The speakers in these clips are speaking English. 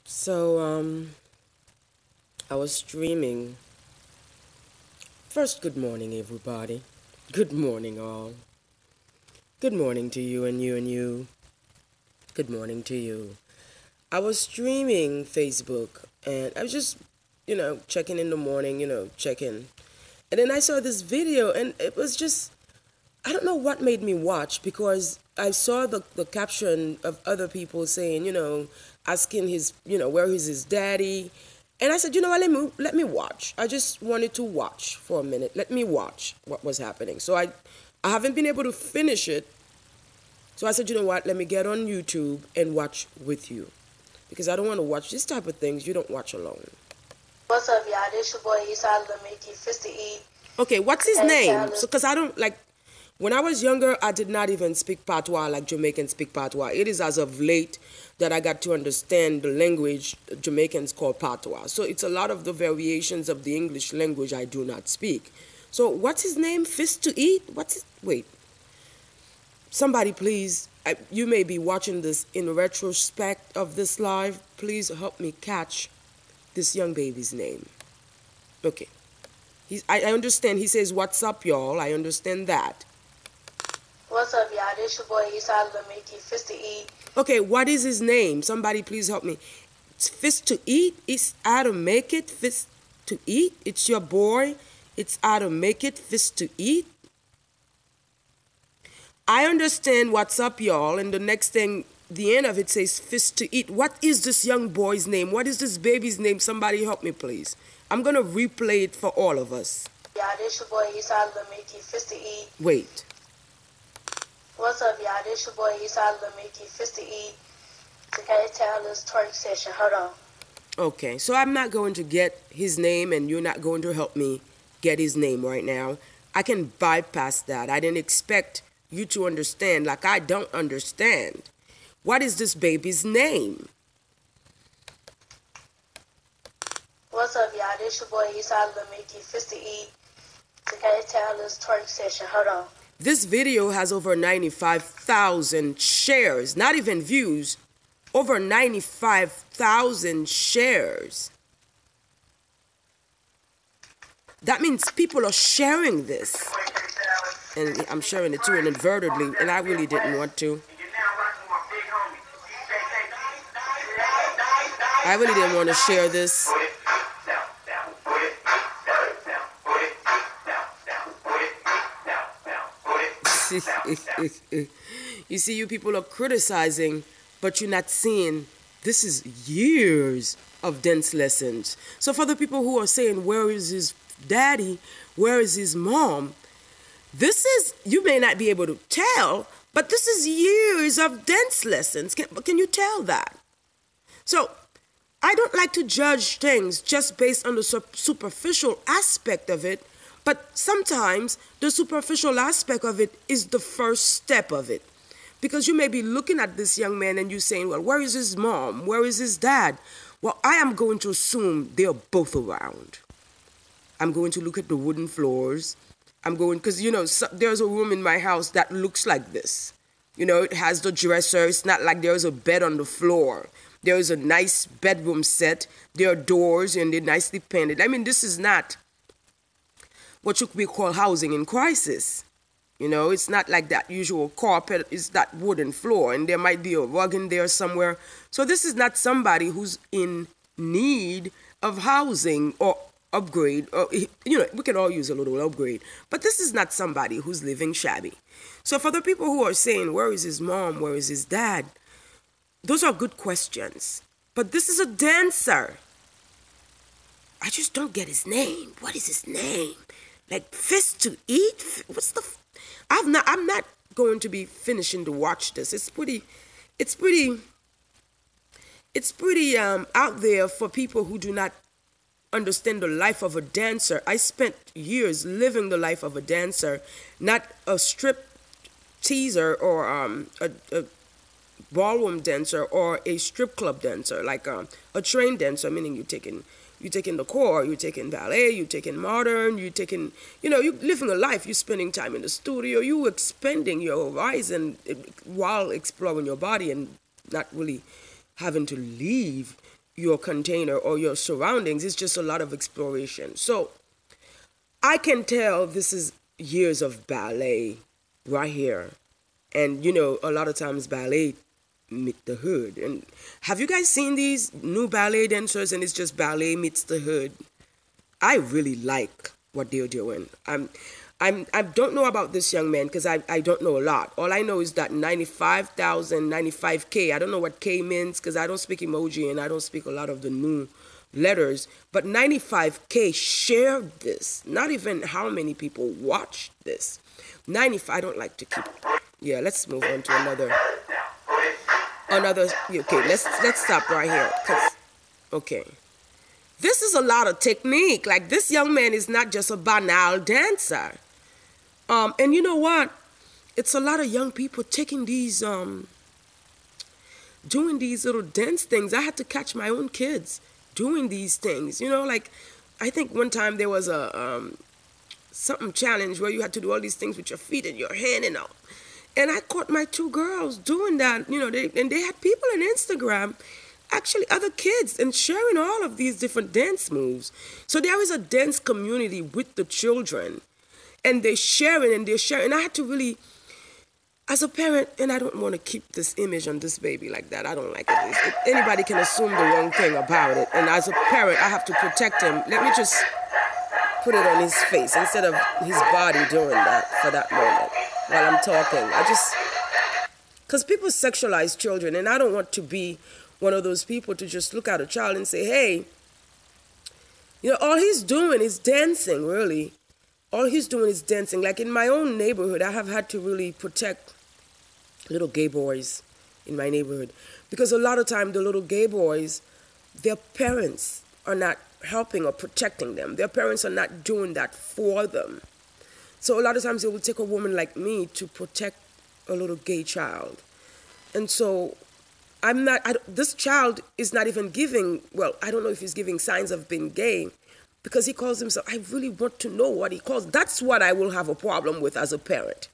So, I was streaming. First, good morning, everybody. Good morning, all. Good morning to you and you and you. Good morning to you. I was streaming Facebook and I was just, checking in the morning, checking. And then I saw this video and it was just, I don't know what made me watch because I saw the caption of other people saying, asking his, where is his daddy? And I said, you know what, let me watch. I just wanted to watch for a minute. Let me watch what was happening. So I haven't been able to finish it. So I said, you know what, let me get on YouTube and watch with you. Because I don't want to watch this type of things you don't watch alone. What's up, y'all? This your boy Esau Lamiki, Fist to Eat. Okay, what's his name? So, because I don't, like, when I was younger, I did not even speak patois like Jamaicans speak patois. It is as of late that I got to understand the language Jamaicans call patois. So it's a lot of the variations of the English language I do not speak. So what's his name? Fist to Eat? Wait. Somebody please, you may be watching this in retrospect of this live. Please help me catch this young baby's name. Okay. I understand he says, what's up, y'all? I understand that. What's up, y'all? This your boy Esau Lamiki, Fist to Eat. Okay, what is his name? Somebody please help me. It's Fist to Eat. It's how to make it. Fist to Eat. It's your boy. It's how to make it. Fist to Eat. I understand what's up, y'all. And the next thing, the end of it says Fist to Eat. What is this young boy's name? What is this baby's name? Somebody help me, please. I'm going to replay it for all of us. Y'all, this your boy Esau Lamiki, Fist to Eat. Wait. What's up, y'all? This your boy Esau Lamiki, Fist to Eat. Okay, tell this twerk session. Hold on. Okay, so I'm not going to get his name and you're not going to help me get his name right now. I can bypass that. I didn't expect you to understand like I don't understand. What is this baby's name? What's up, y'all? This your boy Esau Lamiki, Fist to Eat. Okay, tell this twerk session. Hold on. This video has over 95,000 shares, not even views, over 95,000 shares. That means people are sharing this. And I'm sharing it too inadvertently, and I really didn't want to. I really didn't want to share this. You see, you people are criticizing, but you're not seeing this is years of dance lessons. So for the people who are saying, where is his daddy? Where is his mom? This is, you may not be able to tell, but this is years of dance lessons. Can you tell that? So I don't like to judge things just based on the superficial aspect of it. But sometimes the superficial aspect of it is the first step of it. Because you may be looking at this young man and you're saying, well, where is his mom? Where is his dad? Well, I am going to assume they're both around. I'm going to look at the wooden floors. Because, there's a room in my house that looks like this. It has the dresser. It's not like there's a bed on the floor. There is a nice bedroom set. There are doors and they're nicely painted. I mean, this is not what we call housing in crisis. It's not like that usual carpet, it's that wooden floor, and there might be a rug in there somewhere. So this is not somebody who's in need of housing or upgrade, or, we can all use a little upgrade, but this is not somebody who's living shabby. So for the people who are saying, where is his mom, where is his dad? Those are good questions, but this is a dancer. I just don't get his name. What is his name? Like Fist to Eat? What's the? I'm not going to be finishing to watch this. It's pretty out there for people who do not understand the life of a dancer. I spent years living the life of a dancer, not a strip teaser or a ballroom dancer or a strip club dancer, like a trained dancer, meaning you're taking the core, you're taking ballet, you're taking modern, you're taking, you're living a life, you're spending time in the studio, you're expanding your horizon while exploring your body and not really having to leave your container or your surroundings. It's just a lot of exploration. So I can tell this is years of ballet right here. And, you know, a lot of times ballet meet the hood. And have you guys seen these new ballet dancers, and it's just ballet meets the hood? I really like what they're doing. I don't know about this young man because I don't know a lot. All I know is that 95K. I don't know what K means because I don't speak emoji and I don't speak a lot of the new letters. But 95K shared this. Not even how many people watched this. 95. I don't like to keep. Yeah, let's move on to another. Okay, let's stop right here. Okay. This is a lot of technique. Like, this young man is not just a banal dancer. And you know what? It's a lot of young people taking these, doing these little dance things. I had to catch my own kids doing these things. You know, like, I think one time there was a, something challenge where you had to do all these things with your feet and your hand and all. And I caught my 2 girls doing that, you know, they had people on Instagram, actually other kids, and sharing all of these different dance moves. So there is a dance community with the children, and they're sharing. And I had to really, as a parent, and I don't want to keep this image on this baby like that. I don't like it. Anybody can assume the wrong thing about it. And as a parent, I have to protect him. Let me just put it on his face instead of his body doing that for that moment while I'm talking. Because people sexualize children, and I don't want to be one of those people to just look at a child and say, hey, you know, all he's doing is dancing, really. All he's doing is dancing. Like in my own neighborhood, I have had to really protect little gay boys in my neighborhood. Because a lot of time, the little gay boys, their parents are not helping or protecting them. Their parents are not doing that for them. So a lot of times it will take a woman like me to protect a little gay child. And so this child is not even giving, well, I don't know if he's giving signs of being gay, because he calls himself, I really want to know what he calls. That's what I will have a problem with as a parent.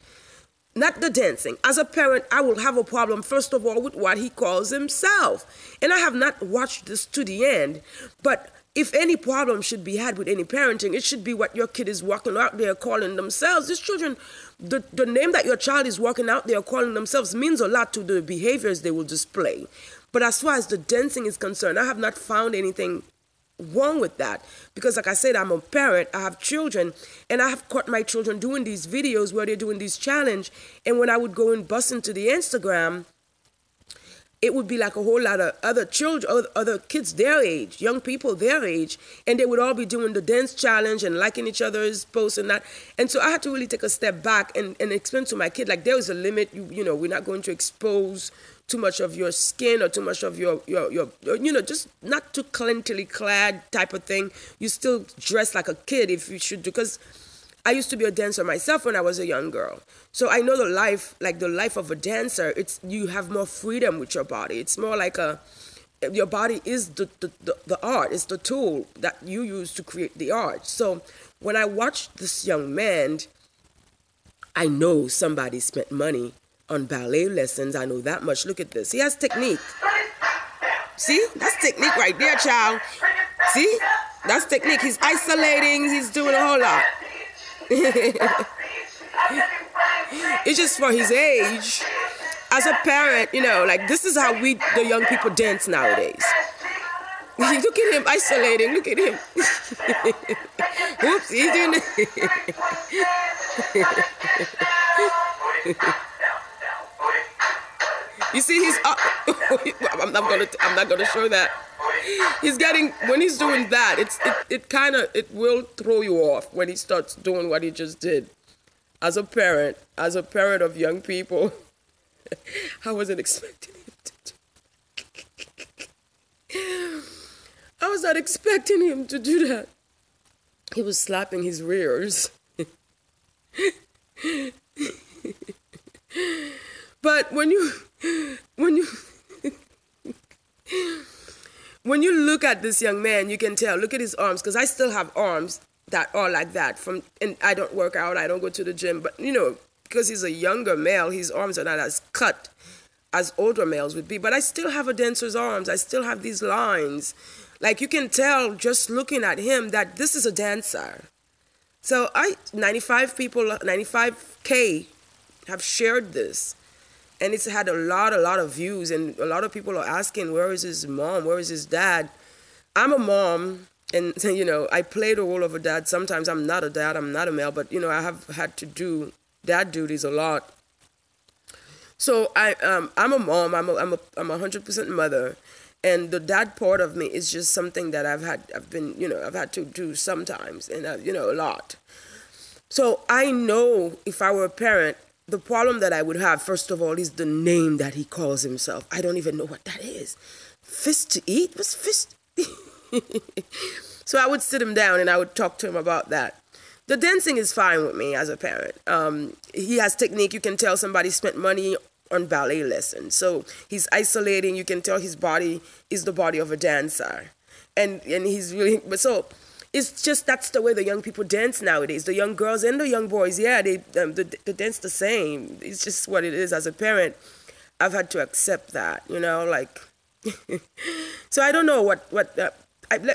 Not the dancing. As a parent, I will have a problem, first of all, with what he calls himself. And I have not watched this to the end, but if any problem should be had with any parenting, it should be what your kid is walking out there calling themselves. These children, the name that your child is walking out there calling themselves means a lot to the behaviors they will display. But as far as the dancing is concerned, I have not found anything wrong with that. Because like I said, I'm a parent, I have children, and I have caught my children doing these videos where they're doing these challenge. And when I would go and bust into the Instagram, it would be like a whole lot of other children, other kids their age, young people their age, and they would all be doing the dance challenge and liking each other's posts and that. And so I had to really take a step back and explain to my kid, like, there is a limit. You know, we're not going to expose too much of your skin or too much of your you know, just not too clintily clad type of thing. You still dress like a kid if you should, because I used to be a dancer myself when I was a young girl. So I know the life of a dancer, you have more freedom with your body. It's more like your body is the art, it's the tool that you use to create the art. So when I watched this young man, I know somebody spent money on ballet lessons. I know that much. Look at this. He has technique. See? That's technique right there, child. See? That's technique. He's isolating. He's doing a whole lot. It's just for his age. As a parent, you know, like, this is how the young people dance nowadays. Look at him isolating. Look at him. Oops, he's doing it. You see, he's up. I'm not gonna show that. He's getting, when he's doing that, it will throw you off when he starts doing what he just did. As a parent of young people, I wasn't expecting him to do. I was not expecting him to do that. He was slapping his rears. But when you look at this young man, you can tell. Look at his arms, because I still have arms that are like that. And I don't work out, I don't go to the gym, but you know, because he's a younger male, his arms are not as cut as older males would be, but I still have a dancer's arms. I still have these lines. Like, you can tell just looking at him that this is a dancer. So 95K have shared this, and it's had a lot of views, and a lot of people are asking, where is his mom? Where is his dad? I'm a mom, and, you know, I play the role of a dad. Sometimes I'm not a dad, I'm not a male, but, you know, I have had to do dad duties a lot. So I'm a mom, I'm a 100% mother, and the dad part of me is just something that I've had to do sometimes, and, you know, a lot. So I know if I were a parent, the problem that I would have, first of all, is the name that he calls himself. I don't even know what that is. Fist to eat? What's fist? So I would sit him down and I would talk to him about that. The dancing is fine with me as a parent. He has technique. You can tell somebody spent money on ballet lessons. So he's isolating. You can tell his body is the body of a dancer. And he's really, but so it's just, that's the way the young people dance nowadays. The young girls and the young boys, yeah, they dance the same. It's just what it is. As a parent, I've had to accept that, you know, like, so I don't know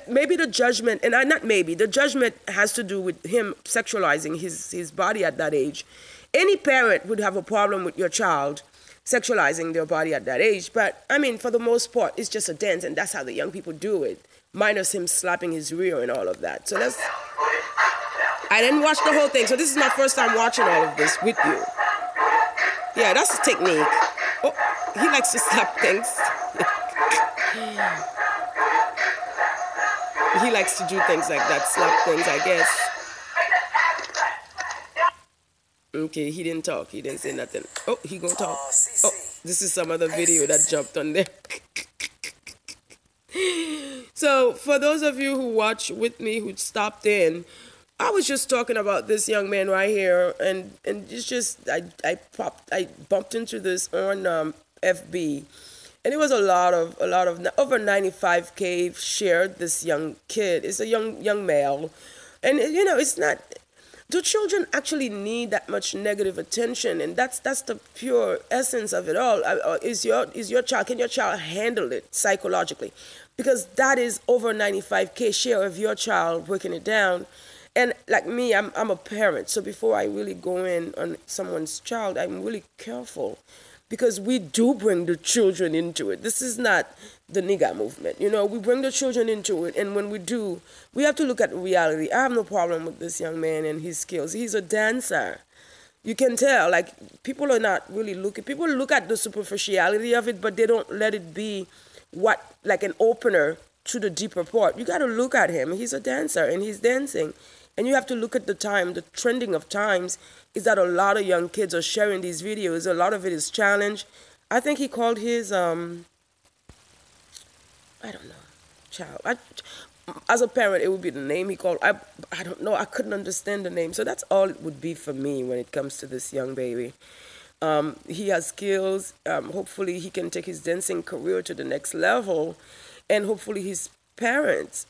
maybe the judgment, and the judgment has to do with him sexualizing his body at that age. Any parent would have a problem with your child sexualizing their body at that age, but I mean, for the most part, it's just a dance, and that's how the young people do it, minus him slapping his rear and all of that. So I didn't watch the whole thing, so this is my first time watching all of this with you. Yeah, that's the technique. Oh, he likes to slap things. He likes to do things like that, slap things, I guess. Okay, he didn't talk. He didn't say nothing. Oh, he gonna talk. Oh, this is some other video that jumped on there. So, for those of you who watch with me, who stopped in, I was just talking about this young man right here, and it's just, I bumped into this on FB. And it was a lot of over 95K shared this young kid. It's a young male, and you know, it's not. Do children actually need that much negative attention? And that's the pure essence of it all. Is your child, can your child handle it psychologically? Because that is over 95K share of your child breaking it down. And like me, I'm a parent, so before I really go in on someone's child, I'm really careful. Because we do bring the children into it. This is not the nigga movement. You know, we bring the children into it. And when we do, we have to look at reality. I have no problem with this young man and his skills. He's a dancer. You can tell, like, people are not really looking. People look at the superficiality of it, but they don't let it be like an opener to the deeper part. You got to look at him. He's a dancer and he's dancing. And you have to look at the time, the trending of times is that a lot of young kids are sharing these videos. A lot of it is challenge. I think he called his, I don't know, child. As a parent, it would be the name he called. I don't know. I couldn't understand the name. So that's all it would be for me when it comes to this young baby. He has skills. Hopefully he can take his dancing career to the next level. And hopefully his parents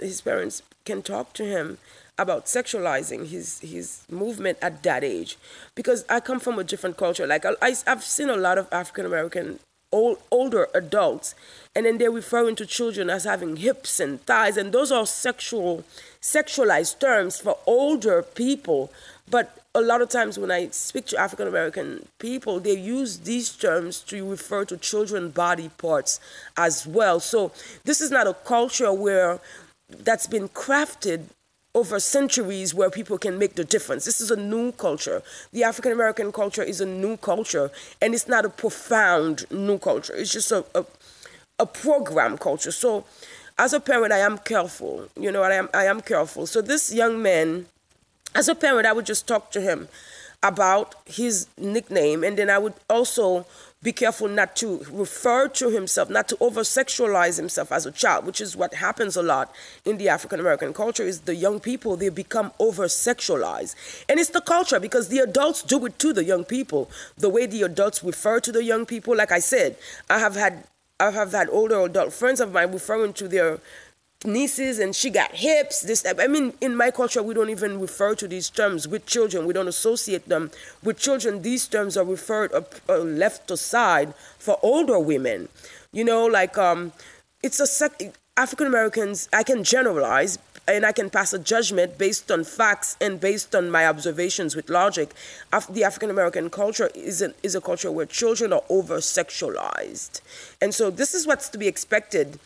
can talk to him about sexualizing his movement at that age. Because I come from a different culture. Like, I've seen a lot of African-American older adults, and then they're referring to children as having hips and thighs, and those are sexualized terms for older people. But a lot of times when I speak to African-American people, they use these terms to refer to children's body parts as well. So this is not a culture that's been crafted over centuries where people can make the difference. This is a new culture. The African-American culture is a new culture, and it's not a profound new culture. It's just a program culture. So as a parent, I am careful. You know, I am careful. So this young man, as a parent, I would just talk to him about his nickname, and then I would also be careful not to refer to himself, not to over-sexualize himself as a child, which is what happens a lot in the African-American culture, is the young people, they become over-sexualized. And it's the culture, because the adults do it to the young people. The way the adults refer to the young people, like I said, I have had older adult friends of mine referring to their nieces and she got hips, this type. I mean, in my culture, we don't even refer to these terms with children. We don't associate them with children. These terms are referred or left aside for older women. You know, like it's African Americans. I can generalize and I can pass a judgment based on facts and based on my observations with logic. The African American culture is a culture where children are over sexualized, and so this is what's to be expected.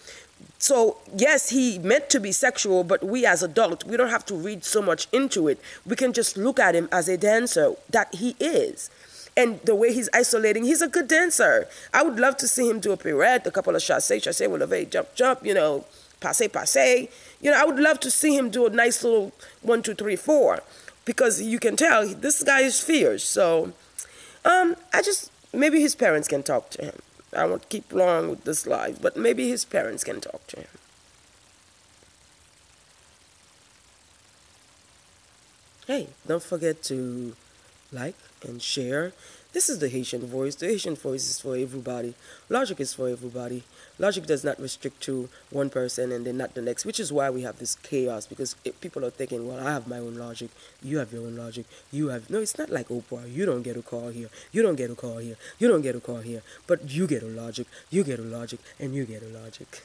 So, yes, he meant to be sexual, but we as adults, we don't have to read so much into it. We can just look at him as a dancer that he is. And the way he's isolating, he's a good dancer. I would love to see him do a pirouette, a couple of chassé, with a very jump, passé. I would love to see him do a nice little 1, 2, 3, 4, because you can tell this guy is fierce. So, maybe his parents can talk to him. I won't keep long with this live, but maybe his parents can talk to him. Hey, don't forget to like and share. This is the Haitian Voice. The Haitian Voice is for everybody. Logic is for everybody. Logic does not restrict to one person and then not the next, which is why we have this chaos, because people are thinking, well, I have my own logic. You have your own logic. No, it's not like Oprah. You don't get a call here. You don't get a call here. You don't get a call here. But you get a logic. You get a logic. And you get a logic.